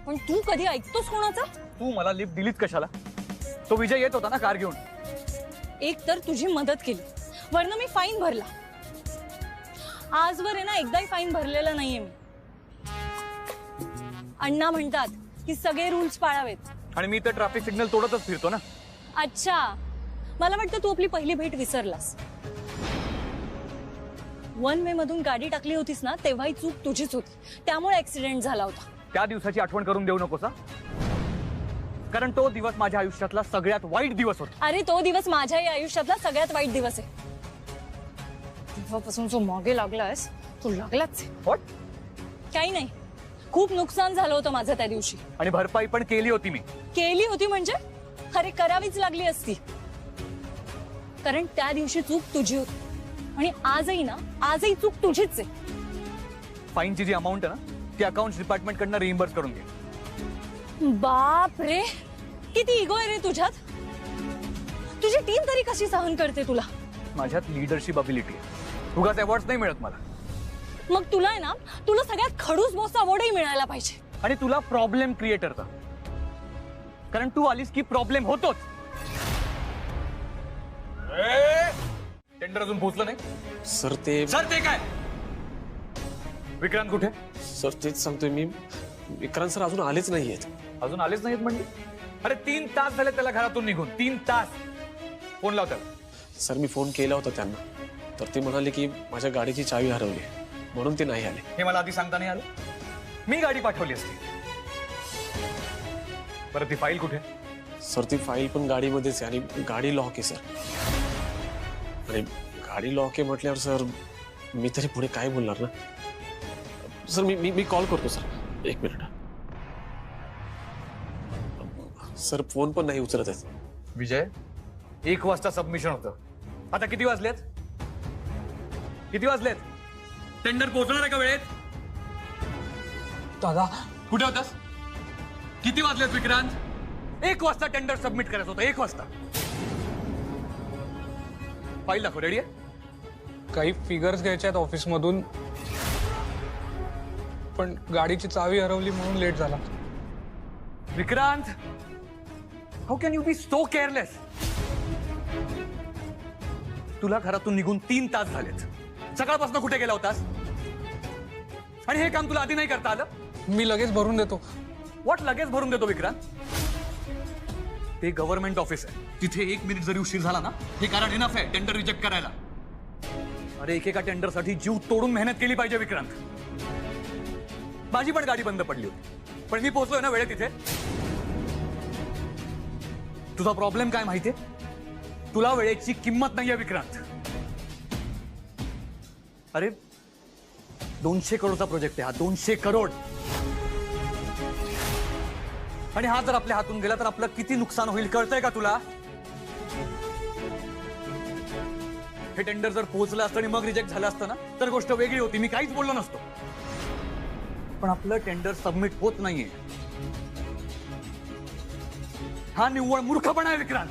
पण तू कधी ऐकतोस कोणाचा? तू मला लिफ्ट दिलीच कशाला? तो विजय येत होता ना कार घेऊन. एक तर तुझी मदत केली, वरनं मी फाईन भरला. आजवर आहे ना एकदाही फाईन भरलेला नाहीये मी. अण्णा म्हणतात की सगळे रूल्स पाळावेत. आणि मी तर ट्रॅफिक सिग्नल तोडतच फिरतो ना. अच्छा, मला वाटतं तू आपली पहिली भेट विसरलास. वन वे मधून गाडी टाकली होतीस ना, तेव्हाही चूक तुझीच होती. त्यामुळे ऍक्सिडेंट झाला होता. त्या दिवसाची आठवण करून देऊ नकोस हा. कारण तो दिवस माझ्या आयुष्यातला सगळ्यात वाईट दिवस होता. अरे तो दिवस माझ्याही आयुष्यातला सगळ्यात वाईट दिवस आहे. तेव्हापासून जो मागे लागलायस तो लागलाच. व्हॉट? काही नाही, खूप नुकसान झालं होतं माझं त्या दिवशी. आणि भरपाई पण केली होती मी. केली होती म्हणजे? अरे करावीच लागली असती, कारण त्या दिवशी चूक तुझी होती. आणि आजही चूक तुझीच आहे. फाईनची जी अमाऊंट आहे ना, ती अकाउंट्स डिपार्टमेंट कडनं रिइंबर्स करून घे. बाप रे, किती इगो आहे रे तुझ्यात. तुझी टीम तरी कशी सहन करते तुला? माझ्यात लीडरशिप अबिलिटी आहे. उगाच अवॉर्ड नाही मिळत मला. मग तुला आहे ना, तुला सगळ्यात खडूस बॉस अवॉर्डही मिळायला पाहिजे. आणि तुला प्रॉब्लेम क्रिएटरचा, कारण तू आलीस की प्रॉब्लेम होतोच. टेंडर अजून पोहोचलं नाही सर. ते काय? विक्रांत कुठे? सर तेच सांगतोय मी. विक्रांत सर अजून आलेच नाहीयेत. अजून आलेच नाहीत म्हणजे? अरे 3 तास झाले त्याला घरातून निघून. 3 तास. फोन लाव त्याला. सर मी फोन केला होता त्यांना, तर ते म्हणाले की माझ्या गाडीची चावी हरवली म्हणून ते नाही आले. हे मला आधी सांगता नाही आलं. मी गाडी पाठवली असती. बरं ती फाईल कुठे? सर ती फाईल पण गाडीमध्येच आहे आणि गाडी लॉक आहे सर. आणि गाडी लॉक आहे म्हटल्यावर सर मी तरी पुढे काय बोलणार ना. सर मी कॉल करतो सर. 1 मिनिट. सर फोन पण नाही उचलत आहेत. विजय, 1 वाजता सबमिशन होतं. आता किती वाजलेत? टेंडर पोहोचणार आहे का वेळेत? दादा कुठे होतास? किती वाजलेत विक्रांत? 1 वाजता टेंडर सबमिट करायचं होतं. 1 वाजता. फाईल दाखव. रेडी आहे? काही फिगर्स घ्यायचे आहेत ऑफिस मधून, पण गाडीची चावी हरवली म्हणून लेट झाला. Vikrant, how can you be so careless? तुला घरातून निघून 3 तास झालेत. सकाळपासून कुठे गेला होतास? आणि हे काम तुला आधी नाही करता आलं? मी लगेच भरून देतो. व्हॉट लगेच भरून देतो विक्रांत? ते गव्हर्नमेंट ऑफिस आहे. तिथे 1 मिनिट जरी उशीर झाला ना, हे कारण इनफ आहे टेंडर रिजेक्ट करायला. अरे एकेका टेंडरसाठी जीव तोडून मेहनत केली पाहिजे विक्रांत. माझी पण गाडी बंद पडली होती, पण मी पोहोचलोय ना वेळेत तिथे. तुझा प्रॉब्लेम काय माहितीये? तुला वेळेची किंमत नाहीये विक्रांत. अरे 200 करोडचा प्रोजेक्ट आहे हा. 200 करोड. आणि हा जर आपल्या हातून गेला तर आपलं किती नुकसान होईल कळतंय का तुला? हे टेंडर जर पोहोचलं असतं आणि मग रिजेक्ट झालं असतं ना, तर गोष्ट वेगळी होती. मी काहीच बोललो नसतो. पण आपलं टेंडर सबमिट होत नाहीये. हा निव्वळ मूर्खपणा आहे विक्रांत.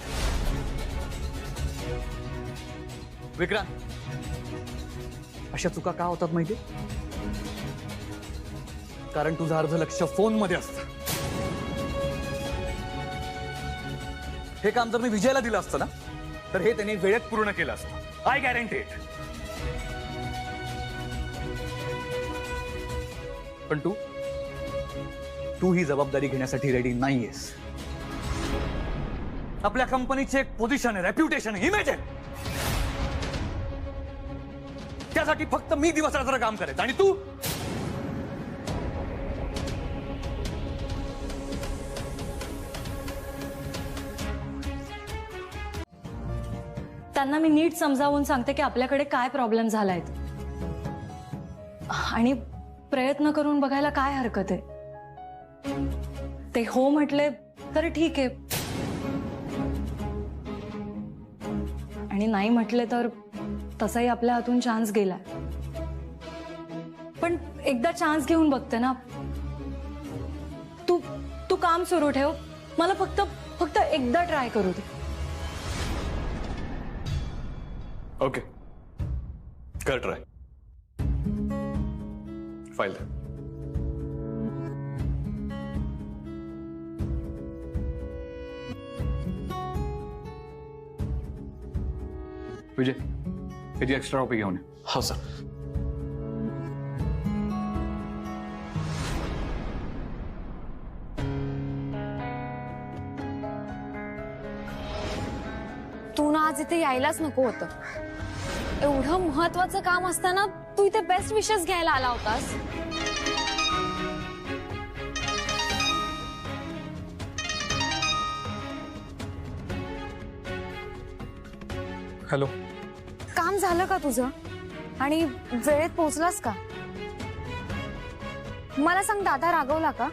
अशा चुका का होतात माहितीये? कारण तुझं अर्ध लक्ष फोन मध्ये असतं. हे काम जर मी विजयला दिलं असतं ना, तर हे त्याने वेळेत पूर्ण केलं असतं. I guarantee it. पण तू ही जबाबदारी घेण्यासाठी रेडी नाहीयेस. आपल्या कंपनीचे एक पोझिशन आहे, रेप्युटेशन आहे, इमेज आहे. त्यासाठी फक्त मी दिवसरात्र काम करायचं आणि तू त्यांना मी नीट समजावून सांगते की आपल्याकडे काय प्रॉब्लेम झालाय आणि प्रयत्न करून बघायला काय हरकत आहे. ते हो म्हटले तर ठीक आहे, आणि नाही म्हटले तर तसाही आपल्या हातून चान्स गेलाय. पण एकदा चान्स घेऊन बघते ना. तू काम सुरू ठेव. मला फक्त एकदा ट्राय करू दे. ओके, कर ट्राय. फाईल विजय याची एक्स्ट्रा कॉपी घेऊन ये. हो सर. तू ना आज इथे यायलाच नको होतं. एवढं महत्वाचं काम असताना तू इथे बेस्ट विशेस घ्यायला आला होतास. हॅलो. काम झालं का तुझं आणि वेळेत पोहोचलास का? मला सांग, दादा रागवला का?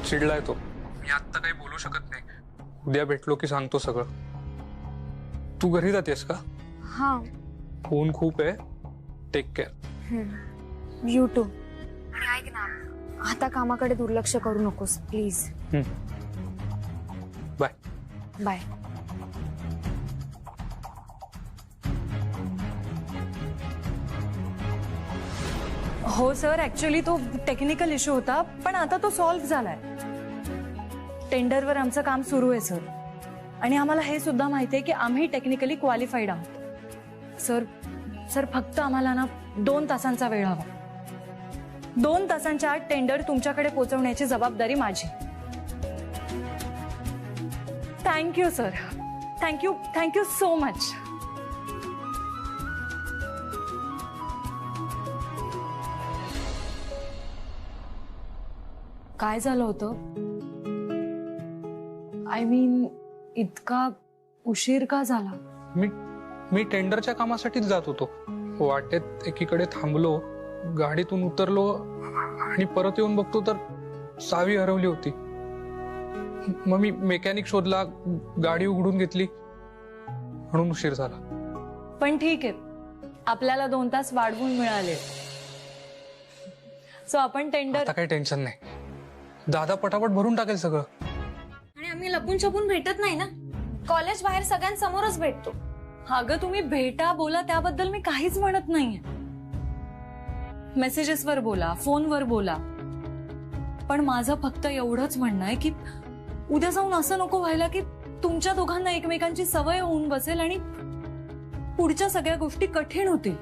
चिडलाय तो. मी आता काही बोलू शकत नाही. उद्या भेटलो की सांगतो सगळं. तू घरी जातेस का? हा. फोन खूप आहे. Take care. You too. आणि ऐक ना, आता कामाकडे दुर्लक्ष करू नकोस प्लीज. बाय. बाय. हो सर, ऍक्च्युली तो टेक्निकल इश्यू होता, पण आता तो सॉल्व्ह झालाय. टेंडरवर आमचं काम सुरू आहे सर, आणि आम्हाला हे सुद्धा माहिती आहे की आम्ही टेक्निकली क्वालिफाईड आहोत. सर फक्त आम्हाला ना 2 तासांचा वेळ हवा. 2 तासांच्या आत टेंडर तुमच्याकडे पोहोचवण्याची जबाबदारी माझी. Thank you sir. Thank you so much. काय झालं होतं? आय मीन, इतका उशीर का झाला? मी टेंडरच्या कामासाठीच जात होतो. वाटेत एकीकडे थांबलो, गाडीतून उतरलो आणि परत येऊन बघतो तर चावी हरवली होती. मग मी मेकॅनिक शोधला, गाडी उघडून घेतली, म्हणून उशीर झाला. पण ठीक आहे, आपल्याला 2 तास वाढवून मिळाले. सो आपण टेंडर. आता काही टेन्शन नाही. दादा पटापट भरून टाकेल सगळं. आणि आम्ही लपून छपून भेटत नाही ना. कॉलेज बाहेर सगळ्यांसमोरच भेटतो. अगं तुम्ही भेटा, बोला, त्याबद्दल मी काहीच म्हणत नाहीये. मेसेजेसवर बोला, फोनवर बोला, पण माझं फक्त एवढंच म्हणणं आहे की उद्या जाऊन असं नको व्हायला की तुमच्या दोघांना एकमेकांची सवय होऊन बसेल आणि पुढच्या सगळ्या गोष्टी कठीण होतील.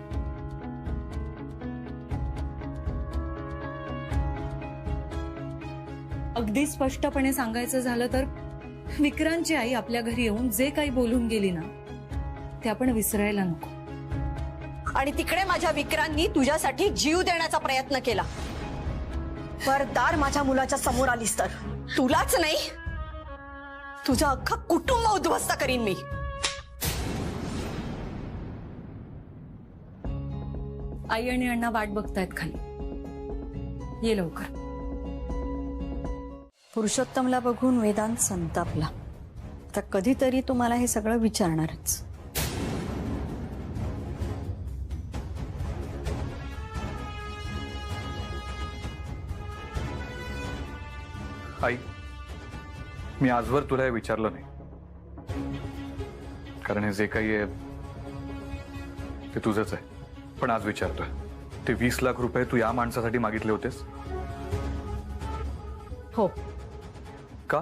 अगदी स्पष्टपणे सांगायचं झालं तर विक्रांतची आई आपल्या घरी येऊन जे काही बोलून गेली ना, ते आपण विसरायला नको. आणि तिकडे माझ्या विक्रांतनी तुझ्यासाठी जीव देण्याचा प्रयत्न केला. परदार माझ्या मुलाच्या समोर आलीस तर तुलाच नाही, तुझं अख्खं कुटुंब उद्ध्वस्त करीन मी. आई आणि अण्णा वाट बघतायत खाली. ये लवकर. पुरुषोत्तमला बघून वेदांत संतापला. आता कधीतरी तू मला हे सगळं विचारणारच. आई, मी आजवर तुला हे विचारलं नाही, कारण हे जे काही आहे ते तुझंच आहे. पण आज विचारतोय. ते 20 लाख रुपये तू या माणसासाठी मागितले होतेस हो. का?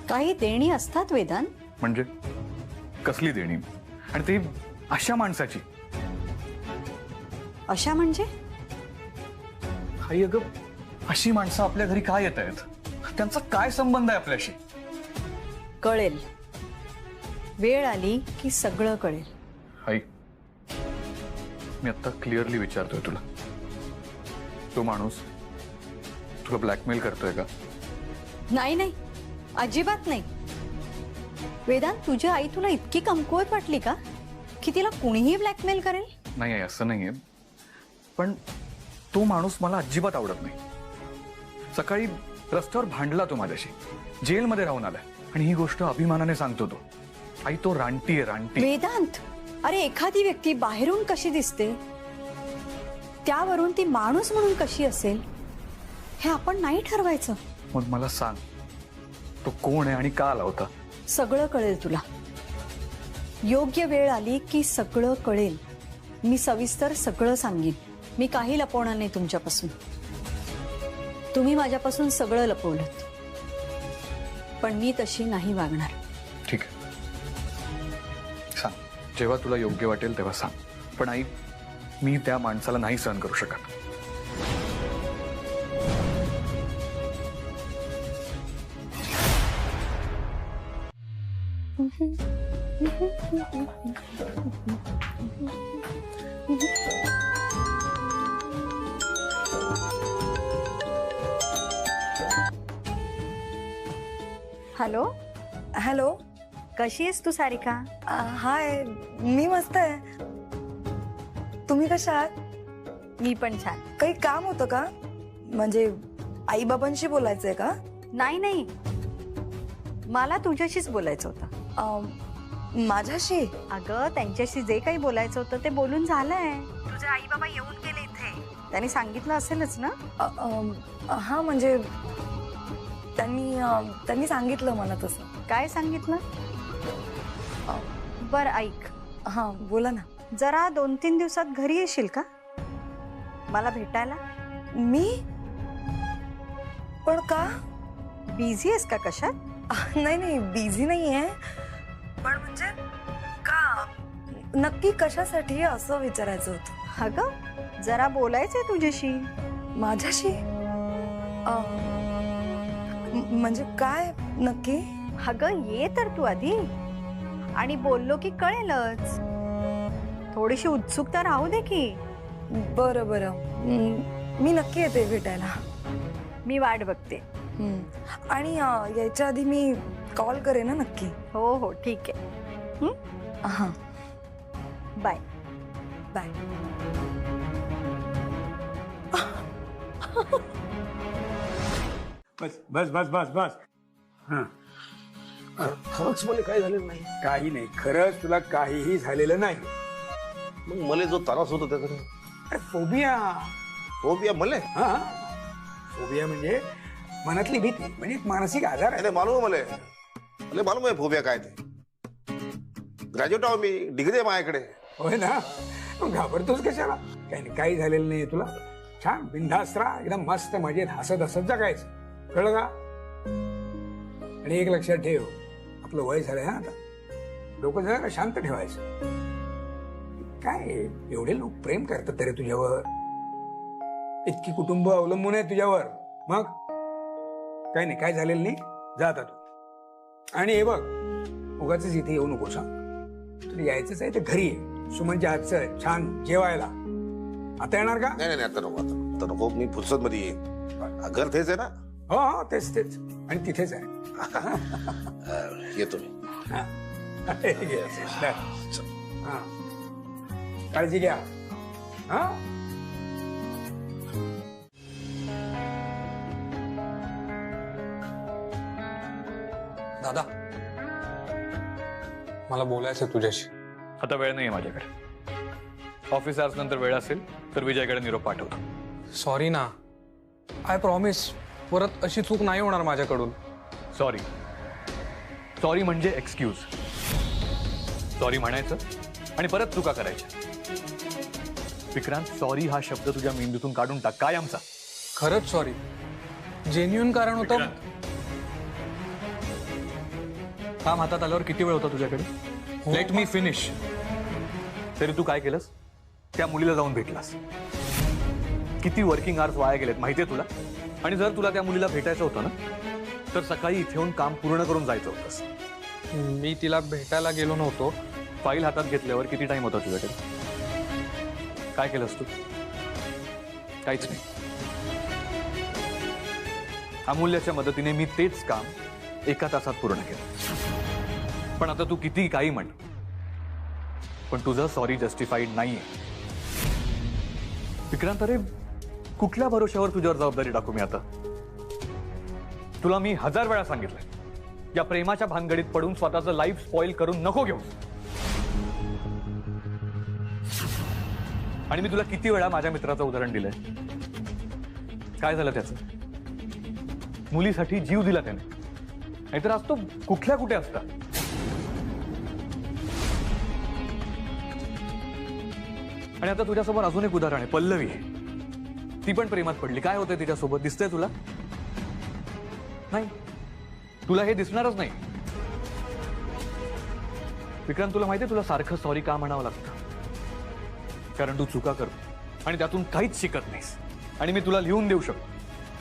काही देणी असतात वेदांत. म्हणजे कसली देणी? आणि ती अशा माणसाची? अशा म्हणजे? आई अगं, अशी माणसं आपल्या घरी काय येत आहेत? त्यांचा काय संबंध आहे आपल्याशी? कळेल. वेळ आली की सगळं कळेल. आई, मी आता क्लिअरली विचारतोय तुला, तो माणूस तुला ब्लॅकमेल करतोय का? नाही नाही, अजिबात नाही. वेदांत, तुझी आई तुला इतकी कमकुवत वाटली का की तिला कुणीही ब्लॅकमेल करेल? नाही आहे, असं नाहीये. पण तो माणूस मला अजिबात आवडत नाही. सकाळी रस्त्यावर भांडला तो माझ्याशी, जेलमध्ये राहून आलाय, आणि ही गोष्ट अभिमानाने सांगतो तो. आई, तो रानटी आहे, रानटी. वेदांत, अरे एखादी व्यक्ती बाहेरून कशी दिसते त्यावरून ती माणूस म्हणून कशी असेल हे आपण नाही ठरवायचं. मग मला सांग, तो कोण आहे आणि का आला होता? सगळं कळेल तुला. योग्य वेळ आली की सगळं कळेल. मी सविस्तर सगळं सांगेन. मी काही लपवणार नाही तुमच्यापासून. तुम्ही माझ्यापासून सगळं लपवलं, पण मी तशी नाही वागणार. ठीक आहे. जेव्हा तुला योग्य वाटेल तेव्हा सांग, पण आई, मी त्या माणसाला नाही सहन करू शकत. Hello hello. कशी आहेस तू सारिका? हाय, मी मस्त आहे. तुम्ही कशा आहात? मी पण छान. काही काम होतं का? म्हणजे आई बाबांशी बोलायचंय का? नाही नाही, मला तुझ्याशीच बोलायचं होतं. माझ्याशी? अगं, त्यांच्याशी जे काही बोलायचं होतं ते बोलून झालंय. तुझे आई बाबा येऊन गेले इथे. त्यांनी सांगितलं असेलच ना? हा, म्हणजे त्यांनी सांगितलं मला तसं. काय सांगितलं? बर ऐक, हा बोला ना. जरा 2-3 दिवसात घरी येशील का मला भेटायला? मी? पण का? बिझी आहेस का कशात? नाही नाही, बिझी नाहीये, पण म्हणजे का, नक्की कशासाठी असं विचारायचं होतं. अगं, जरा बोलायचंय तुझ्याशी. माझ्याशी? म्हणजे काय नक्की? अगं, ये तर तू आधी, आणि बोललो की कळेलच. थोडीशी उत्सुकता राहू दे की. बरं बरं, मी नक्की येते भेटायला. मी वाट बघते. आणि यायच्या आधी मी कॉल करेन ना नक्की. हो हो, ठीक आहे. हां, बाय बाय. बस बस बस बस बस. हा, खरंच मला काय झालेलं नाही. काही नाही, खरंच तुला काहीही झालेलं नाही. मग मला जो त्रास होतो त्याकडे अरे फोबिया. फोबिया मले हा, फोबिया म्हणजे मनातली भीती, म्हणजे एक मानसिक आजार आहे. अरे मालूम आहे मला मालूम आहे फोबिया काय ते. ग्रॅज्युएट आहो मी, डिग्री आहे माझ्याकडे. होय ना, मग घाबरतोस कशाला? काही नाही, काही झालेलं नाही तुला. छान बिनधास्त राहा, एकदम मस्त मजेत हसत हसत जगायचं, कळलं का? आणि एक लक्षात ठेव, आपलं वय झालंय ना आता, डोकं जरा शांत ठेवायचं. काय एवढे लोक प्रेम करतात तरी तुझ्यावर, इतकी कुटुंब अवलंबून आहे तुझ्यावर. मग काय नाही, काय झालेलं नाही, जा आता तू. आणि हे बघ, उगाच इथे येऊ नकोस. तुला यायचंच आहे तर घरी ये, सुमनच्या हातचं छान जेवायला. आता येणार का? नाही नाही आता नको, आता नको, मी फुरसत मध्ये येईन. घर तेच आहे ना? हो हो, तेच तेच, आणि तिथेच आहे. येतो मी. हा, काळजी घ्या. हा, दादा, मला बोलायचं तुझ्याशी. आता वेळ नाहीये माझ्याकडे. ऑफिस आवर्स नंतर वेळ असेल तर विजयकडे निरोप पाठवतो. सॉरी ना, आय प्रॉमिस, परत अशी चूक नाही होणार माझ्याकडून. सॉरी, सॉरी म्हणजे एक्सक्यूज. सॉरी म्हणायचं आणि परत चुका करायच्या. विक्रांत, सॉरी हा शब्द तुझ्या मेंदूतून काढून टाक. काय आमचा? खरंच सॉरी, जेन्युइन कारण होतं. काम हातात आल्यावर किती वेळ होता तुझ्याकडे? Let me finish. तरी तू काय केलंस? त्या मुलीला जाऊन भेटलास. किती वर्किंग आवर्स वाया गेलेत माहितीये तुला? आणि जर तुला त्या मुलीला भेटायचं होतं ना, तर सकाळी इथे येऊन काम पूर्ण करून जायचं होतंस. मी तिला भेटायला गेलो नव्हतो. फाईल हातात घेतल्यावर किती टाइम होता तुझ्याकडे? काय केलंस तू? काहीच नाही. अमूल्याच्या मदतीने मी तेच काम 1 तासात पूर्ण केलं. पण आता तू किती काही म्हण, पण तुझं सॉरी जस्टिफाईड नाहीये. विक्रांत, अरे कुठल्या भरोश्यावर तुझ्यावर जबाबदारी टाकू मी आता? तुला मी 1000 वेळा सांगितलंय, या प्रेमाच्या भानगडीत पडून स्वतःचं लाईफ स्पॉइल करून नको घेऊ. आणि मी तुला किती वेळा माझ्या मित्राचं उदाहरण दिलंय. काय झालं त्याचं? मुलीसाठी जीव दिला त्याने, नाहीतर आज तो कुठल्या कुठे असता. आणि आता तुझ्यासमोर अजून एक उदाहरण आहे, पल्लवी. ती पण प्रेमात पडली. काय होतंय तिच्यासोबत? दिसतंय तुला? नाही, तुला हे दिसणारच नाही. विक्रांत, तुला माहितीये तुला सारखं सॉरी का म्हणावं लागतं? कारण तू चुका करतो आणि त्यातून काहीच शिकत नाहीस. आणि मी तुला लिहून देऊ शकतो,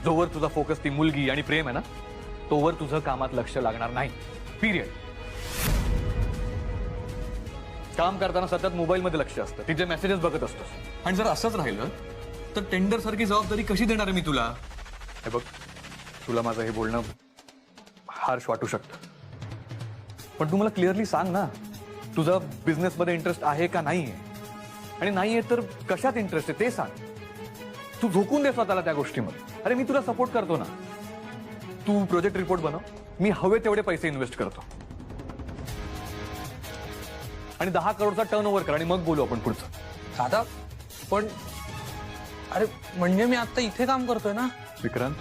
जोवर तुझा फोकस ती मुलगी आणि प्रेम आहे ना, तोवर तुझं कामात लक्ष लागणार नाही. पिरियड. काम करताना सतत मोबाईलमध्ये लक्ष असतं, तिचे मेसेजेस बघत असतोस. आणि जर असंच राहिलं तर टेंडर सारखी जबाबदारी कशी देणार आहे मी तुला? हे बघ, तुला माझं हे बोलणं हार्श वाटू शकतं, पण तू मला क्लिअरली सांग ना, तुझा बिझनेसमध्ये इंटरेस्ट आहे का नाहीये? आणि नाहीये तर कशात इंटरेस्ट आहे ते सांग. तू झोकून दे स्वतःला त्या गोष्टीमध्ये. अरे मी तुला सपोर्ट करतो ना. तू प्रोजेक्ट रिपोर्ट बनव, मी हवे तेवढे पैसे इन्व्हेस्ट करतो आणि 10 करोडचा टर्नओव्हर कर आणि मग बोलू आपण पुढचं. दादा पण अरे म्हणजे मी आता इथे काम करतोय ना. विक्रांत,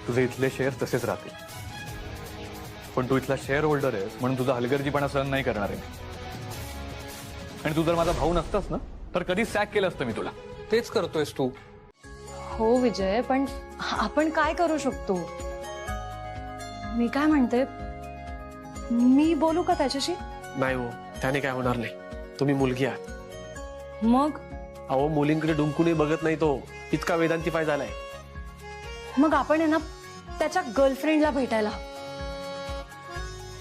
तुझे इथले शेअर तसेच राहतील, पण तू इथला शेअर होल्डर आहेस म्हणून तुझा हलगर्जीपणा सहन नाही करणार आहे. आणि तू जर माझा भाऊ नसतास ना तर कधी सॅक केलं असतं मी तुला. तेच करतोयस तू. हो विजय, पण आपण काय करू शकतो? मी काय म्हणते, मी बोलू का त्याच्याशी? नाही हो, त्याने काय होणार नाही. तुम्ही मुलगी आहात. मग अहो, मुलींकडे डुंकूनही बघत नाही तो, इतका वेदांतिफाय झालाय. मग आपण आहे ना त्याच्या गर्लफ्रेंडला भेटायला,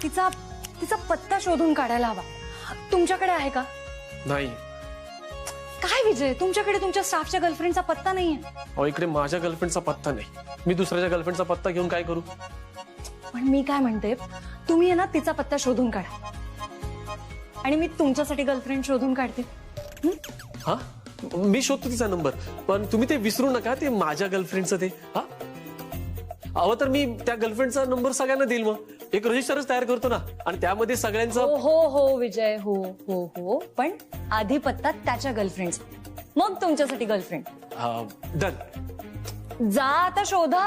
तिचा तिचा पत्ता शोधून काढायला हवा. तुमच्याकडे आहे का? नाही. काय विजय, तुमच्याकडे तुमच्या स्टाफच्या गर्लफ्रेंडचा पत्ता नाहीये? अहो, इकडे माझ्या गर्लफ्रेंडचा पत्ता नाही. मी दुसऱ्याच्या गर्लफ्रेंडचा पत्ता घेऊन काय करू? पण मी काय म्हणते, तुम्ही आहे ना तिचा पत्ता शोधून काढा आणि मी तुमच्यासाठी गर्लफ्रेंड शोधून काढते. हा, मी शोधतो तिचा नंबर, पण तुम्ही ते विसरू नका, ते माझ्या गर्लफ्रेंडचं ते. हा, अहो तर मी त्या गर्लफ्रेंडचा नंबर सगळ्यांना देईल. मग एक रजिस्टरच तयार करतो ना, आणि त्यामध्ये सगळ्यांचं. हो हो हो विजय, हो हो हो, पण आधी पत्ता त्याच्या गर्लफ्रेंडचा, मग तुमच्यासाठी गर्लफ्रेंड. डन. जा आता शोधा.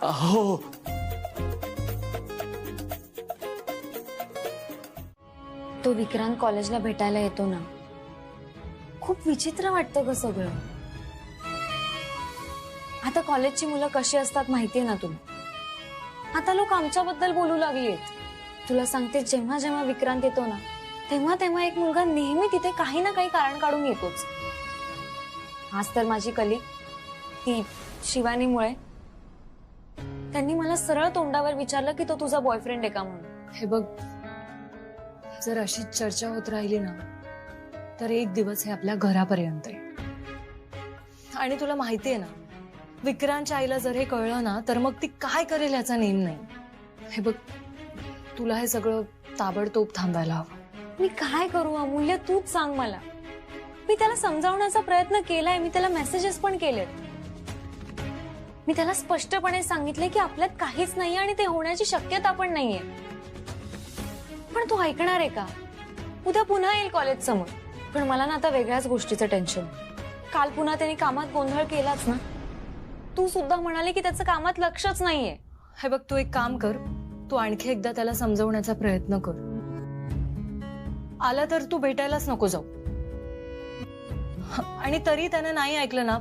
हो. तो विक्रांत कॉलेजला भेटायला येतो ना, खूप विचित्र वाटतं ग सगळं. आता कॉलेजची मुलं कशी असतात माहितीये ना तुला. आता लोक आमच्याबद्दल बोलू लागलेत. तुला सांगते, जेव्हा जेव्हा विक्रांत येतो ना, तेव्हा तेव्हा एक मुलगा नेहमी तिथे काही ना काही कारण काढून येतोच. आज तर माझी कलीग ती शिवानीमुळे त्यांनी मला सरळ तोंडावर विचारलं की तो तुझा बॉयफ्रेंड आहे का म्हणून. हे बघ, जर अशीच चर्चा होत राहिली ना तर एक दिवस हे आपल्या घरापर्यंत आहे. आणि तुला माहितीये ना, विक्रांतच्या आईला जर हे कळलं ना तर मग ती काय करेल याचा नेम नाही. हे बघ, तुला हे सगळं ताबडतोब थांबायला हवं. मी काय करू अमूल्य, तूच सांग मला. मी त्याला समजावण्याचा प्रयत्न केलाय, मी त्याला मेसेजेस पण केलेत. मी त्याला स्पष्टपणे सांगितले की आपल्यात काहीच नाहीये आणि ते होण्याची शक्यता पण नाहीये. पण तू ऐकणार आहे का? उद्या पुन्हा येईल कॉलेज समोर. पण मला ना आता वेगळ्याच गोष्टीचं टेन्शन. काल पुन्हा त्यांनी कामात गोंधळ केलाच ना. तू सुद्धा म्हणाले की त्याचं कामात लक्षच नाहीये. हे बघ, तू एक काम कर, तू आणखी एकदा त्याला समजवण्याचा प्रयत्न कर. आला तर तू भेटायलाच नको जाऊ. आणि तरी त्याने नाही ऐकलं ना,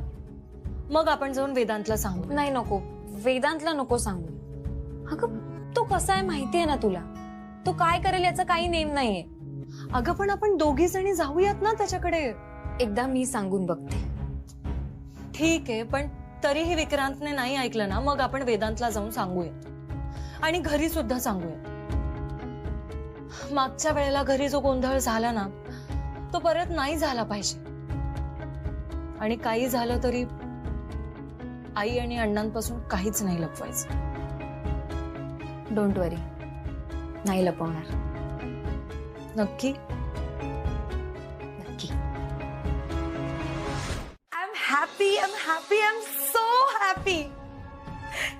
मग आपण जाऊन वेदांतला सांगू. नाही, नको, वेदांतला नको सांगू. अगं, तो कसा आहे माहितीये ना तुला. तो काय करेल याचा काही नेम नाहीये. अगं, पण आपण दोघी जणी जाऊयात ना त्याच्याकडे. एकदा मी सांगून बघते. ठीक आहे, पण तरीही विक्रांतने नाही ऐकलं ना, मग आपण वेदांतला जाऊन सांगूया आणि घरी सुद्धा सांगूया. मागच्या वेळेला घरी जो गोंधळ झाला ना, तो परत नाही झाला पाहिजे. आणि काही झालं तरी आई आणि अण्णांपासून काहीच नाही लपवायचं. डोंट वरी, नाही लपवणार. नक्की? नक्की. I'm so happy.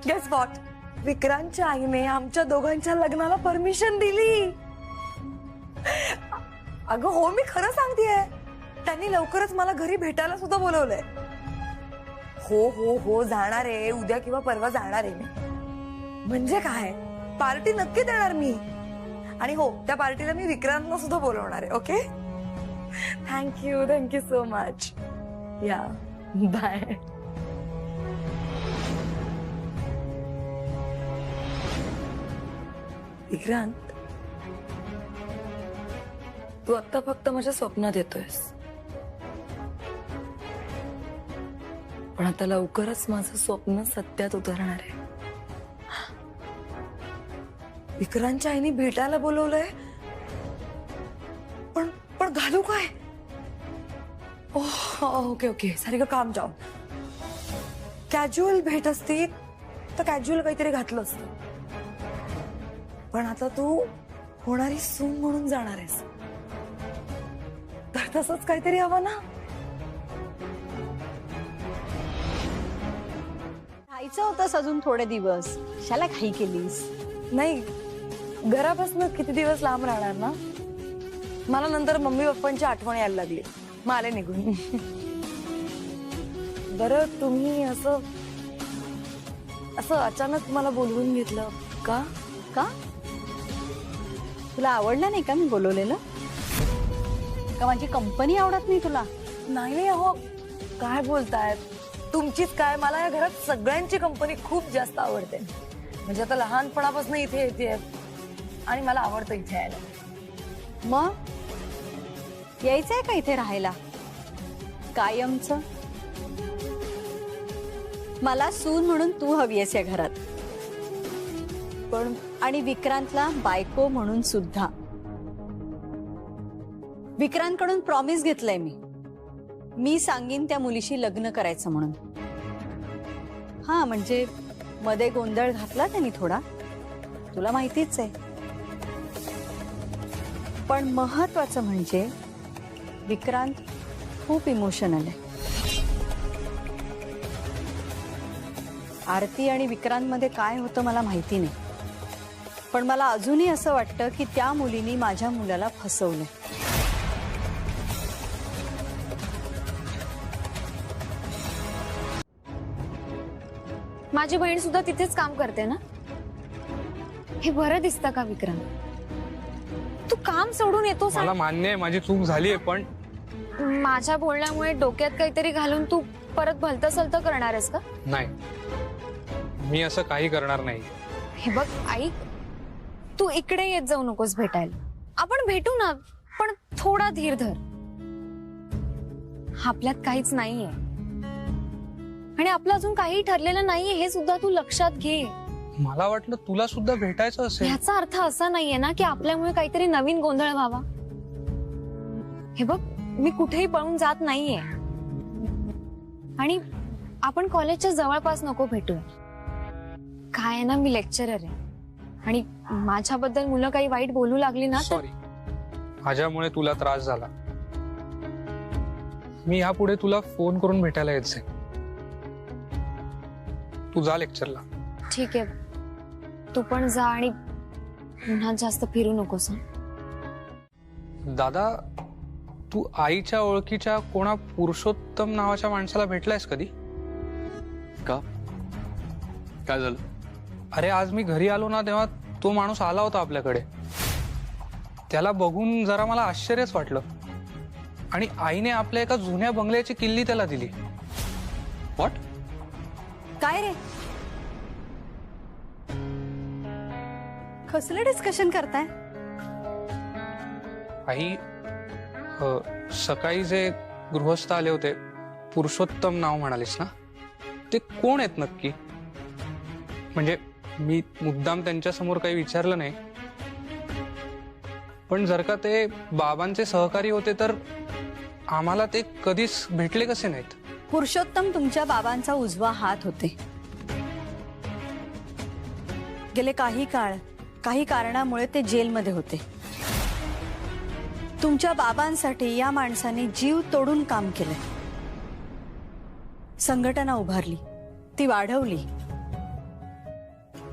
Guess what? विक्रांतच्या आईने आमच्या दोघांच्या लग्नाला परमिशन दिली. अगं हो, मी खरं सांगतेय. त्यांनी लवकरच मला घरी भेटायला सुद्धा बोलवलंय. हो हो हो, जाणार आहे. उद्या किंवा परवा जाणार आहे मी. म्हणजे काय, पार्टी नक्की देणार मी. आणि हो, त्या पार्टीला मी विक्रांतला सुद्धा बोलवणार आहे. Okay, thank you so much. या, बाय. विक्रांत, तू आता फक्त माझ्या स्वप्नात येतोयस, पण आता लवकरच माझं स्वप्न सत्यात उतरणार आहे. विक्रांतच्या आईने भेटायला बोलवलंय, पण पण घालू काय? ओके ओके, सारिका काम जाऊ. कॅज्युअल भेट असती तर कॅज्युअल काहीतरी घातलं असतं, पण आता तू होणारी सून म्हणून जाणार आहेस, तर तसंच काहीतरी हवं ना. राहायचं होतंस अजून थोडे दिवस, कशाला घाई केलीस? नाही, घरापासून किती दिवस लांब राहणार ना. मला नंतर मम्मी पप्पांची आठवण यायला लागली, मग आले निघून. बरं, तुम्ही असं अचानक मला बोलवून घेतलं का? का तुला आवडलं नाही का मी बोलवलेलं? का माझी कंपनी आवडत नाही तुला? नाही हो, काय बोलताय? तुमचीच काय, मला या घरात सगळ्यांची कंपनी खूप जास्त आवडते. म्हणजे आता लहानपणापासून इथे येते आणि मला आवडतं इथे यायला. मग यायचंय का इथे राहायला कायमचं? मला सून म्हणून तू हवी आहेस या घरात, पण आणि विक्रांतला बायको म्हणून सुद्धा. विक्रांतकडून प्रॉमिस घेतलंय मी सांगीन त्या मुलीशी लग्न करायचं म्हणून. हा, म्हणजे मध्ये गोंधळ घातला त्यांनी थोडा, तुला माहितीच आहे. पण महत्वाचं म्हणजे विक्रांत खूप इमोशनल आहे. आरती आणि विक्रांत मध्ये काय होतं मला माहिती नाही, पण मला अजूनही असं वाटतं की त्या मुलीने माझ्या मुलाला फसवलं. माझी बहीण सुद्धा तिथेच काम करते ना. हे बरं दिसतं का विक्रांत? तू काम सोडून येतोस मला मान्य आहे माझी चूक झाली आहे, पण माझ्या बोलण्यामुळे डोक्यात काहीतरी घालून तू परत भलतं सलतं करणार आहेस का? नाही, मी असं काही करणार नाही. हे बघ ऐक, तू इकडे येत जाऊ नकोस भेटायला. आपण भेटू ना, पण थोडा धीर धर. आपल्यात काहीच नाहीये आणि आपलं अजून काही ठरलेलं नाहीये, हे सुद्धा तू लक्षात घे. मला वाटलं तुला सुद्धा भेटायचं असेल. ह्याचा अर्थ असा नाहीये ना की आपल्यामुळे काहीतरी नवीन गोंधळ व्हावा. हे बघ, मी कुठेही पळून जात नाहीये आणि आपण कॉलेजच्या जवळपास नको भेटूया. काय आहे ना, मी लेक्चरर आहे आणि माझ्याबद्दल मुलं काही वाईट बोलू लागली ना तर सॉरी, माझ्यामुळे तुला त्रास झाला. मी यापुढे तुला फोन करून भेटायला यायचंय. तू जा लेक्चरला. ठीक आहे, तू पण जा आणि पुन्हा जास्त फिरू नकोस. दादा, तू आईच्या ओळखीच्या कोणा पुरुषोत्तम नावाच्या माणसाला भेटलायस कधी? का, काय झालं? अरे, आज मी घरी आलो ना तेव्हा तो माणूस आला होता आपल्याकडे. त्याला बघून जरा मला आश्चर्यच वाटलं आणि आईने आपल्या एका जुन्या बंगल्याची किल्ली त्याला दिली. व्हॉट? काय रे, कसलं डिस्कशन करताय? आई, सकाळी जे गृहस्थ आले होते, पुरुषोत्तम नाव म्हणालीस ना, ते कोण आहेत नक्की? म्हणजे मी मुद्दाम त्यांच्या समोर काही विचारलं नाही, पण जर का ते बाबांचे सहकारी होते तर आम्हाला ते कधीच भेटले कसे नाहीत? पुरुषोत्तम तुमच्या बाबांचा उजवा हात होते. गेले काही काळ काही कारणामुळे ते जेलमध्ये होते. तुमच्या बाबांसाठी या माणसाने जीव तोडून काम केलंय. संघटना उभारली, ती वाढवली.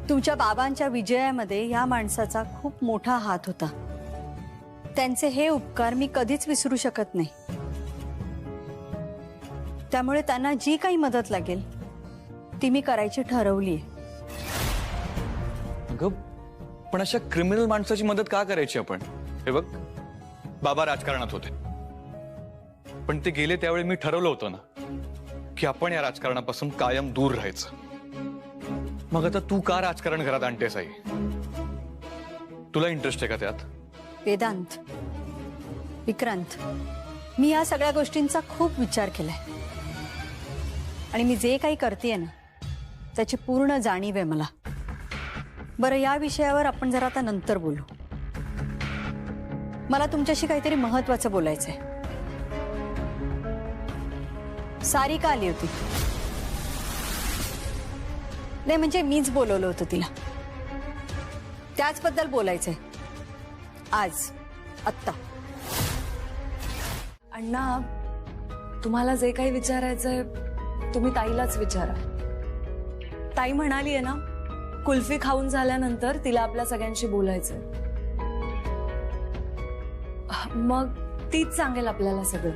तुमच्या बाबांच्या विजयामध्ये या माणसाचा खूप मोठा हात होता. त्यांचे हे उपकार मी कधीच विसरू शकत नाही. त्यामुळे त्यांना जी काही मदत लागेल ती मी करायची ठरवलीय. अगं, पण अशा क्रिमिनल माणसाची मदत का करायची आपण? हे बघ, बाबा राजकारणात होते, पण ते गेले त्यावेळी मी ठरवलं होतं ना की आपण या राजकारणापासून कायम दूर राहायचं. मग आता तू का राजकारण घरात आणतेस आई? तुला इंटरेस्ट आहे का त्यात? वेदांत, विक्रांत, मी या सगळ्या गोष्टींचा खूप विचार केलाय आणि मी जे काही करतेय ना त्याची पूर्ण जाणीव आहे मला. बरं, या विषयावर आपण जरा आता नंतर बोलू. मला तुमच्याशी काहीतरी महत्वाचं बोलायचंय. सारिका आली होती. नाही म्हणजे मीच बोलवलं होतं तिला. त्याचबद्दल बोलायचंय आज, आत्ता. अण्णा, तुम्हाला जे काही विचारायचंय तुम्ही ताईलाच विचारा. ताई म्हणाली आहे ना, कुल्फी खाऊन झाल्यानंतर तिला आपल्या सगळ्यांशी बोलायचंय. मग तीच सांगेल आपल्याला सगळं.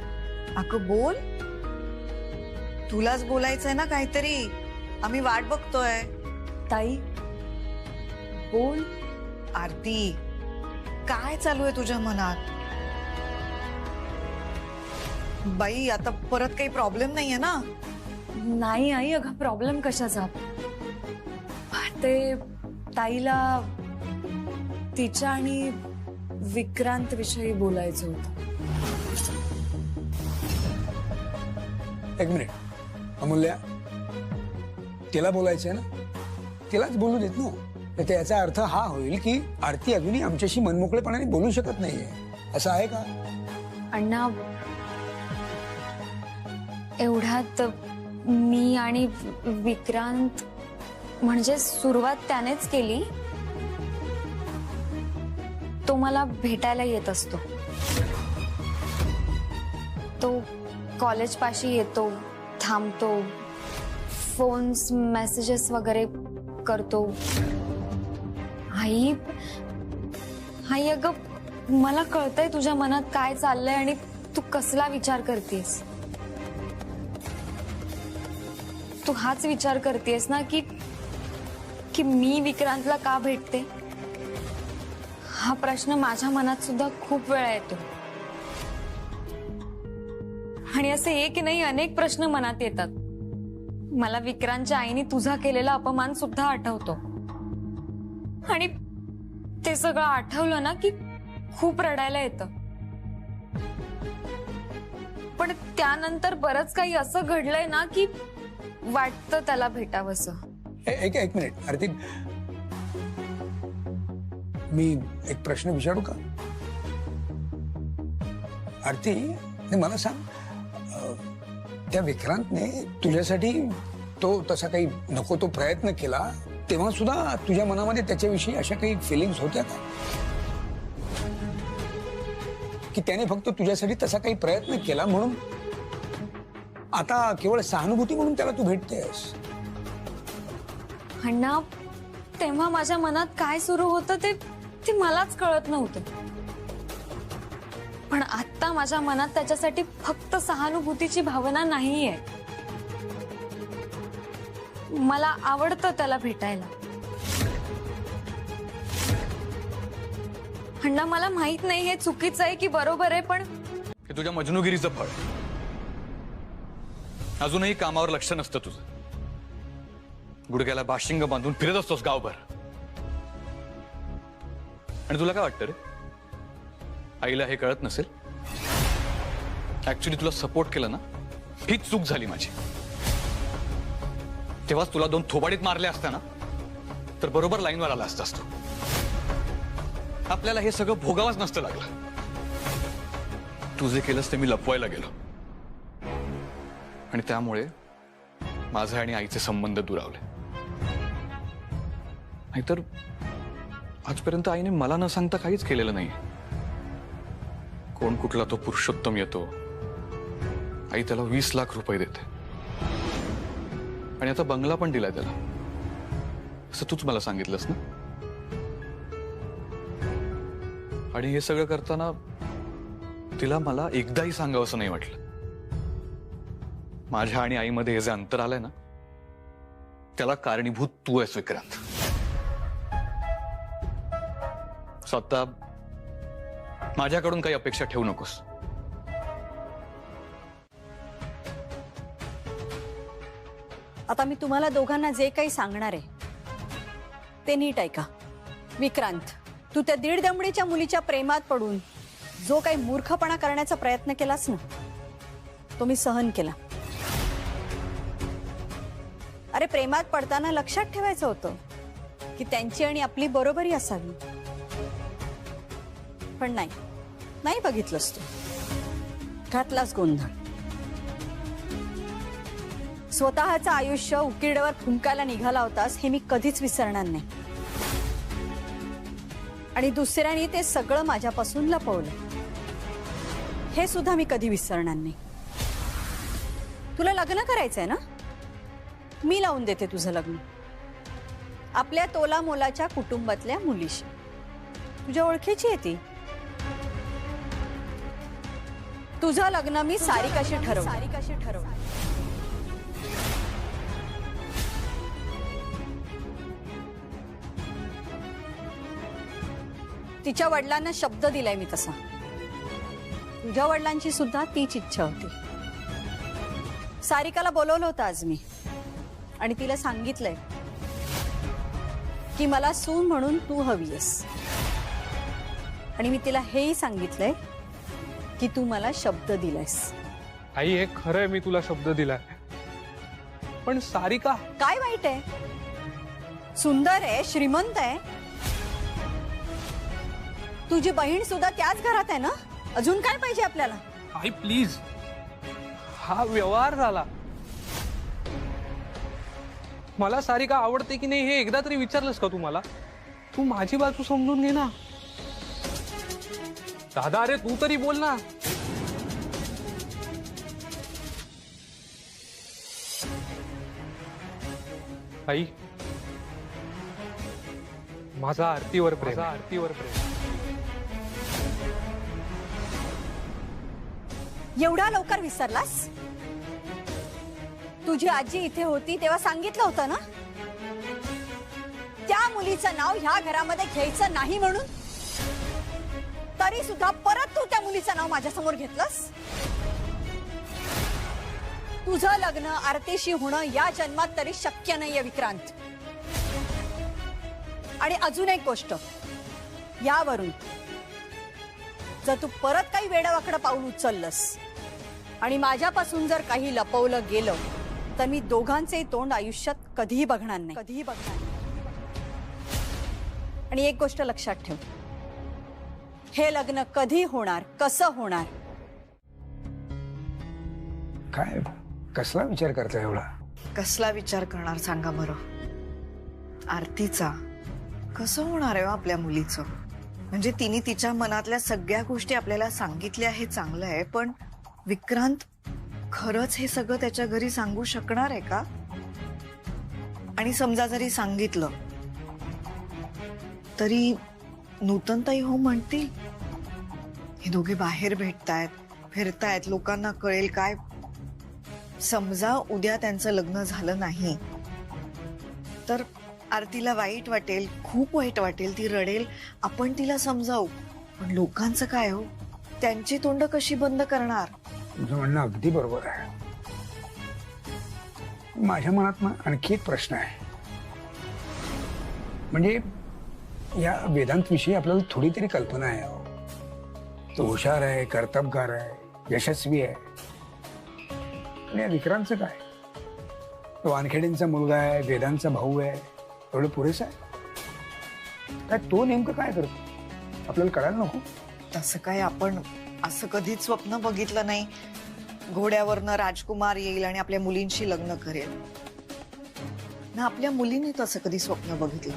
अगं बोल, तुलाच बोलायचंय ना काहीतरी. आम्ही वाट बघतोय. ताई बोल. आरती, काय चालू आहे तुझ्या मनात? बाई, आता परत काही प्रॉब्लेम नाहीये ना? नाही आई, अगं प्रॉब्लेम कशाचा? ते ताईला तिच्या आणि विक्रांत विषयी बोलायचं होतं. एक मिनिट अमूल्या, तिला बोलायचंय ना, तिलाच बोलू देत ना. तर याचा अर्थ हा होईल की आरती अजूनही आमच्याशी मनमोकळेपणाने बोलू शकत नाहीये, असं आहे का? अण्णा, एवढ्यात मी आणि विक्रांत, म्हणजे सुरुवात त्यानेच केली. तो मला भेटायला येत असतो. तो कॉलेज पाशी येतो, थांबतो, फोन्स मेसेजेस वगैरे करतो. आई आई अगं, मला कळतंय तुझ्या मनात काय चाललंय आणि तू कसला विचार करतेस. तू हाच विचार करतेस ना की मी विक्रांतला का भेटते. हा प्रश्न माझ्या मनात सुद्धा खूप वेळा येतो. आणि असे एक नाही, अनेक प्रश्न मनात येतात. मला विक्रांतच्या आईने तुझा केलेला अपमान सुद्धा आठवतो. आणि ते सगळं आठवलं ना की खूप रडायला येतं. पण त्यानंतर बरंच काही असं घडलंय ना की वाटतं त्याला भेटावंसं. एक मिनिट आरती, मी एक प्रश्न विचारू का? आरती, मला सांग, त्या विक्रांतने तुझ्यासाठी तो तसा काही नको तो प्रयत्न केला, तेव्हा सुद्धा तुझ्या मनामध्ये त्याच्याविषयी अशा काही फिलिंग्स होत्या का? की त्याने फक्त तुझ्यासाठी तसा काही प्रयत्न केला म्हणून आता केवळ सहानुभूती म्हणून त्याला तू भेटतेस? अण्णा, तेव्हा माझ्या मनात काय सुरू होतं ते मलाच कळत नव्हतं. पण आता माझ्या मनात त्याच्यासाठी फक्त सहानुभूतीची भावना नाहीये. मला आवडतं त्याला भेटायला. अण्णा, मला माहित नाही हे चुकीचं आहे की बरोबर आहे, पण हे तुझ्या मजनुगिरीचं फळ. अजूनही कामावर लक्ष नसतं तुझं. गुडघ्याला बाशिंग बांधून फिरत असतोस गावभर. आणि तुला काय वाटतं रे, आईला हे कळत नसेल? ऍक्च्युली तुला सपोर्ट केलं ना, हीच चूक झाली माझी. तेव्हाच तुला 2 थोबाडीत मारले असताना तर बरोबर लाईनवर आला असतास तू. आपल्याला हे सगळं भोगावंच नसतं लागलं. तू जे केलंस ते मी लपवायला गेलो आणि त्यामुळे माझे आणि आईचे संबंध दुरावले. नाहीतर आजपर्यंत आईने मला न सांगता काहीच केलेलं नाही. कोण कुठला तो पुरुषोत्तम येतो, आई त्याला 20 लाख रुपये देते आणि आता बंगला पण दिलाय त्याला, असं तूच मला सांगितलंस ना. आणि हे सगळं करताना तिला मला एकदाही सांगावंसं नाही वाटलं. माझ्या आणि आईमध्ये हे जे अंतर आलंय ना, त्याला कारणीभूत तू आहेस विक्रांत. स्वतः माझ्याकडून काही अपेक्षा ठेवू नकोस. आता मी तुम्हाला दोघांना जे काही सांगणार आहे ते नीट ऐका. विक्रांत, तू त्या दीड दमडीच्या मुलीच्या प्रेमात पडून जो काही मूर्खपणा करण्याचा प्रयत्न केलास ना तो मी सहन केला. अरे प्रेमात पडताना लक्षात ठेवायचं होतं की त्यांची आणि आपली बरोबरी असावी, पण नाही बघितलंस तू, घातलाच गोंधळ. स्वतःचं आयुष्य उकिरड्यावर फुंकायला निघाला होतास हे मी कधीच विसरणार नाही. आणि दुसऱ्याने ते सगळं माझ्यापासून लपवलं हे सुद्धा मी कधी विसरणार नाही. तुला लग्न करायचंय ना, मी लावून देते तुझं लग्न आपल्या तोला मोलाच्या कुटुंबातल्या मुलीशी. तुझ्या ओळखीची आहे ती. तुझं लग्न मी सारिकाशी ठरवलं. तिच्या वडिलांना शब्द दिलाय मी तसा. तुझ्या वडिलांची सुद्धा तीच इच्छा होती. सारिकाला बोलवलं होतं आज मी आणि तिला सांगितलंय की मला सून म्हणून तू हवीयस. आणि मी तिला हेही सांगितलंय की तू मला शब्द दिलायस. आई हे खरंय, मी तुला शब्द दिलाय, पण सारिका काय वाईट आहे? सुंदर आहे, श्रीमंत आहे. तुझी बहीण सुद्धा त्याच घरात आहे ना, अजून काय पाहिजे आपल्याला? आई प्लीज, हा व्यवहार झाला. मला सारिका आवडते की नाही हे एकदा तरी विचारलंस का तू मला? तू माझी बाजू समजून घे ना दादा. अरे तू तरी बोल ना. आई, माझा आरतीवर प्रेम. एवढा लवकर विसरलास? तुझी आजी इथे होती तेव्हा सांगितलं होतं ना त्या मुलीचं नाव ह्या घरामध्ये घ्यायचं नाही म्हणून. तरी सुद्धा परत तू त्या मुलीचं नाव माझ्यासमोर घेतलंस. तुझं लग्न आरतीशी होणं या जन्मात तरी शक्य नाहीये विक्रांत. आणि अजून एक गोष्ट, यावरून जर तू परत काही वेडावाकडं पाऊल उचललंस आणि माझ्यापासून जर काही लपवलं गेलं तर मी दोघांचे तोंड आयुष्यात कधीही बघणार नाही. आणि एक गोष्ट लक्षात ठेव, हे लग्न कधी होणार, कसं होणार? काय कसला विचार करता एवढा? कसला विचार करणार सांगा बरं? आरतीचा कसं होणार आहे आपल्या मुलीचं? म्हणजे तिने तिच्या मनातल्या सगळ्या गोष्टी आपल्याला सांगितल्या हे चांगलं आहे, पण विक्रांत खरंच हे सगळं त्याच्या घरी सांगू शकणार आहे का? आणि समजा जरी सांगितलं तरी नूतनताई हो म्हणतील? हे दोघे बाहेर भेटतायत, फिरतायत, लोकांना कळेल काय? समजा उद्या त्यांचं लग्न झालं नाही तर आरतीला वाईट वाटेल, खूप वाईट वाटेल, ती रडेल. आपण तिला समजावू, पण लोकांचं काय हो? त्यांची तोंड कशी बंद करणार? तुझं म्हणणं अगदी बरोबर आहे. माझ्या मनात ना आणखी एक प्रश्न आहे. म्हणजे या वेदांत विषयी आपल्याला थोडी तरी कल्पना आहे. तो हुशार आहे, कर्तबगार आहे, यशस्वी आहे. आणि या विक्रांतचं काय? तो वानखेडेंचा मुलगा आहे, वेदांचा भाऊ आहे, एवढं पुरेसं आहे? काय तो नेमकं काय करतो आपल्याला कळायला नको? तसं काय आपण असं कधीच स्वप्न बघितलं नाही. घोड्यावरनं राजकुमार येईल आणि आपल्या मुलींशी लग्न करेल ना. आपल्या मुलींनी तसं कधी स्वप्न बघितलं?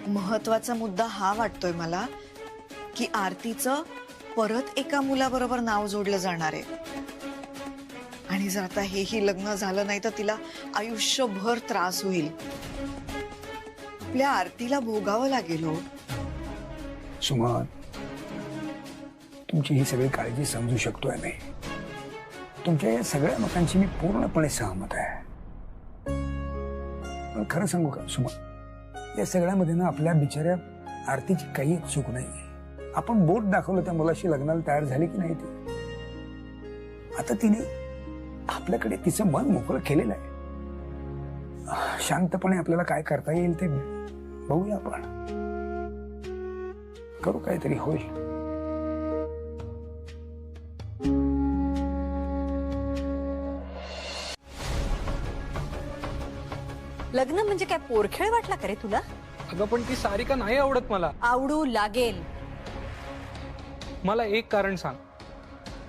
महत्वाचा मुद्दा हा वाटतोय मला की आरतीचं परत एका मुलाबरोबर नाव जोडलं जाणार आहे. आणि जर आता हेही लग्न झालं नाही तर तिला आयुष्यभर त्रास होईल. आपल्या आरतीला भोगावं लागेल हो. सुमन, तुमची ही सगळी काळजी समजू शकतोय मी. तुमच्या या सगळ्या मतांशी मी पूर्णपणे सहमत आहे. पण खरं सांगू का सुमन, या सगळ्यामध्ये ना आपल्या बिचाऱ्या आरतीची काही चूक नाही. आपण बोट दाखवलं त्या मुलाशी लग्नाला तयार झाली की नाही ती. आता तिने आपल्याकडे तिचं मन मोकळं केलेलं आहे. शांतपणे आपल्याला काय करता येईल ते बघूया. आपण करू, काहीतरी होईल. लग्न म्हणजे काय पोरखेळ वाटला का रे तुला? अगं पण ती सारिका नाही आवडत मला. आवडू लागेल. मला एक कारण सांग,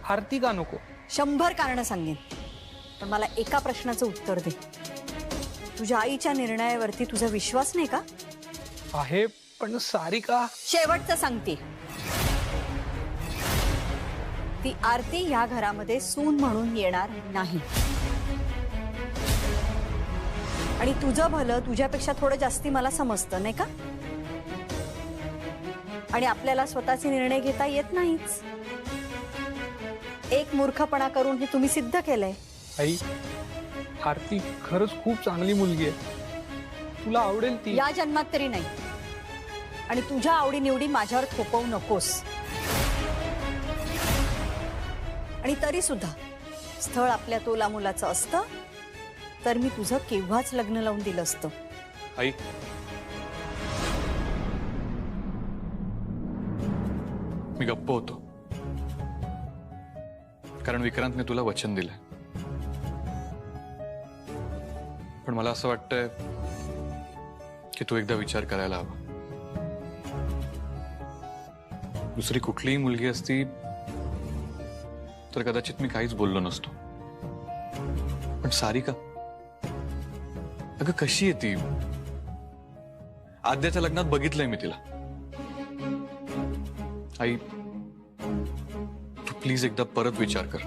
आरती का नको? 100 कारणं सांगेन, पण मला एका प्रश्नाचं उत्तर दे. तुझ्या आईच्या निर्णयावरती तुझा विश्वास नाही का? आहे, पण सारिका. शेवटचं सांगते, ती आरती या घरामध्ये सून म्हणून येणार नाही. आणि तुझं भलं तुझ्यापेक्षा थोडं जास्ती मला समजतं नाही का? आणि आपल्याला स्वतःचे निर्णय घेता येत नाहीच. एक मूर्खपणा करून हे तुम्ही सिद्ध केलंय. आई, आरती खरंच खूप चांगली मुलगी आहे, तुला आवडेल ती. या जन्मात तरी नाही. आणि तुझ्या आवडीनिवडी माझ्यावर थोपवू नकोस. आणि तरी सुद्धा स्थळ आपल्या तोला मुलाचं असतं तर मी तुझं केव्हाच लग्न लावून दिलं असतं. आई, मी गप्प होतो कारण विक्रांतने तुला वचन दिलंय. पण मला असं वाटतंय की तू एकदा विचार करायला हवा. दुसरी कुठलीही मुलगी असती तर कदाचित मी काहीच बोललो नसतो. पण सारिका, अगं कशी आहे ती? आद्याच्या लग्नात बघितलंय मी तिला. आई, तू प्लीज एकदा परत विचार कर.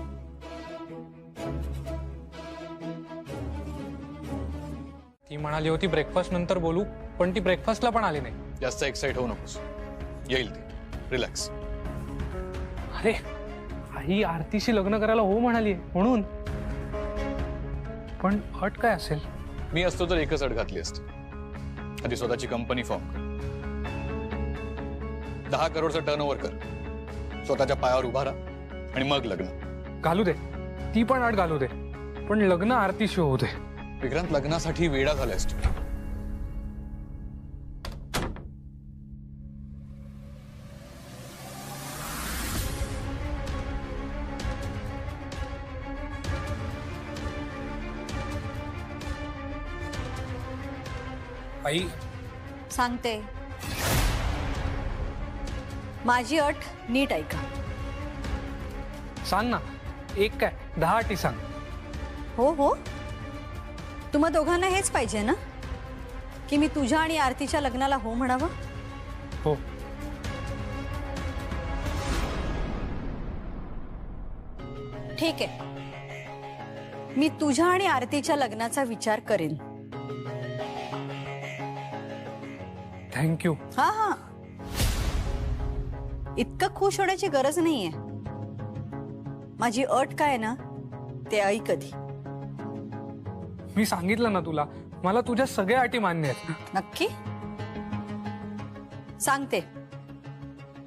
ती म्हणाली होती ब्रेकफास्ट नंतर बोलू, पण ती ब्रेकफास्टला पण आली नाही. जास्त एक्साइट होऊ नकोस, येईल ती. रिलॅक्स. अरे आई आरतीशी लग्न करायला हो म्हणाली म्हणून. पण अट काय असेल? मी असतो तर एकच अट घातली असती. आधी स्वतःची कंपनी फॉर्म कर, 10 करोडचं टर्नओव्हर कर, स्वतःच्या पायावर उभा राहा आणि मग लग्न. घालू दे, ती पण अट घालू दे, पण लग्न आरतीशी होऊ दे. विक्रांत, लग्नासाठी वेडा झालायस तू. आई, सांगते, माझी अट नीट ऐका. सांग ना, एक काय 10 अटी सांग. हो हो, तुम्हा दोघांना हेच पाहिजे ना की मी तुझ्या आणि आरतीच्या लग्नाला हो म्हणावं? हो. ठीक आहे, मी तुझ्या आणि आरतीच्या लग्नाचा विचार करेन. थँक्यू. हा हा, इतकं खुश होण्याची गरज नाहीये. माझी अट काय ना ते ऐक आधी. मी सांगितलं ना तुला, मला तुझ्या सगळ्या अटी मान्य आहेत. नक्की सांगते.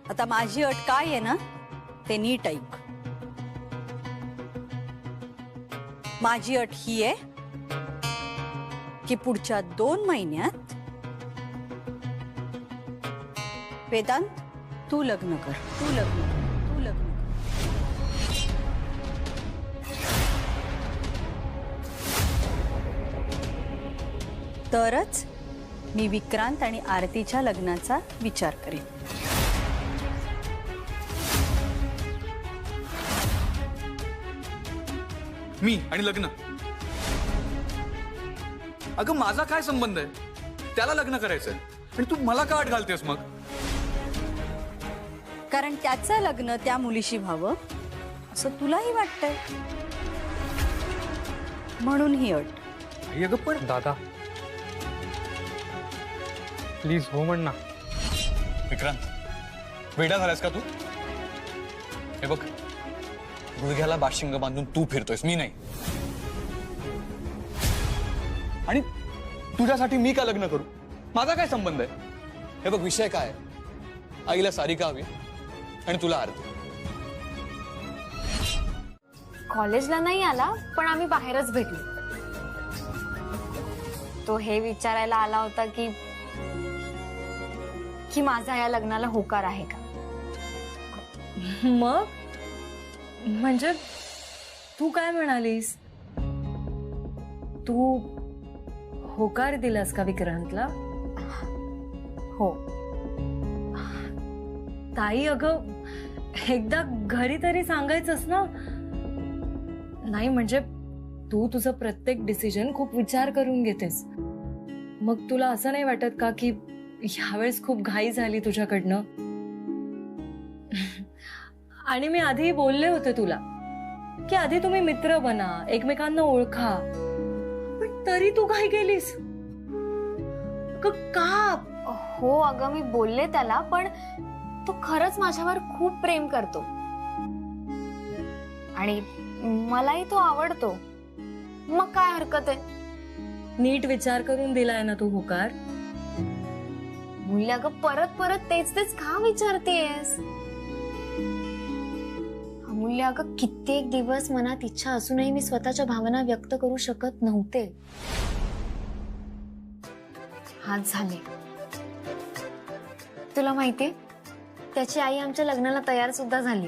आता माझी अट काय आहे ना ते नीट ऐक. माझी अट ही आहे की पुढच्या 2 महिन्यात वेदांत तू लग्न कर. तू लग्न कर. तू लग्न कर. तरच मी विक्रांत आणि आरतीच्या लग्नाचा विचार करेन. मी आणि लग्न? अगं माझा काय संबंध आहे? त्याला लग्न करायचंय आणि तू मला का अट घालतेस मग? कारण त्याचं लग्न त्या मुलीशी व्हावं असं तुलाही वाटतंय, म्हणून ही अट. अगं पण दादा प्लीज हो म्हण ना. विक्रांत, वेडा झालास का तू? हे बघ, गुडघ्याला बाशिंग बांधून तू फिरतोयस, मी नाही. आणि तुझ्यासाठी मी का लग्न करू? माझा काय संबंध आहे? हे बघ, विषय काय आहे? आईला सारिका हवी आणि तुला आरती. कॉलेजला नाही आला, पण आम्ही बाहेरच भेटलो. तो हे विचारायला आला होता की माझा या लग्नाला होकार आहे का. मग म्हणजे तू काय म्हणालीस? तू होकार दिलास का विक्रांतला? हो. ताई अगं एकदा घरी तरी सांगायचंस ना. नाही म्हणजे तू तुझं प्रत्येक डिसिजन खूप विचार करून घेतेस. मग तुला असं नाही वाटत का की ह्यावेळेस खूप घाई झाली तुझ्याकडनं? आणि मी आधी बोलले होते तुला की आधी तुम्ही मित्र बना, एकमेकांना ओळखा, पण तरी तू काय केलीस? का? हो अगं मी बोलले त्याला, पण तो खरंच माझ्यावर खूप प्रेम करतो आणि मलाही तो आवडतो. मग काय हरकत आहे? नीट विचार करून दिलाय ना तू होकार? मुली अगं परत परत तेच तेच का विचारतेस? अमूल्य अगं कित्येक दिवस मनात इच्छा असूनही मी स्वतःच्या भावना व्यक्त करू शकत नव्हते. आज झाले. तुला माहितीये त्याची आई आमच्या लग्नाला तयार सुद्धा झाली.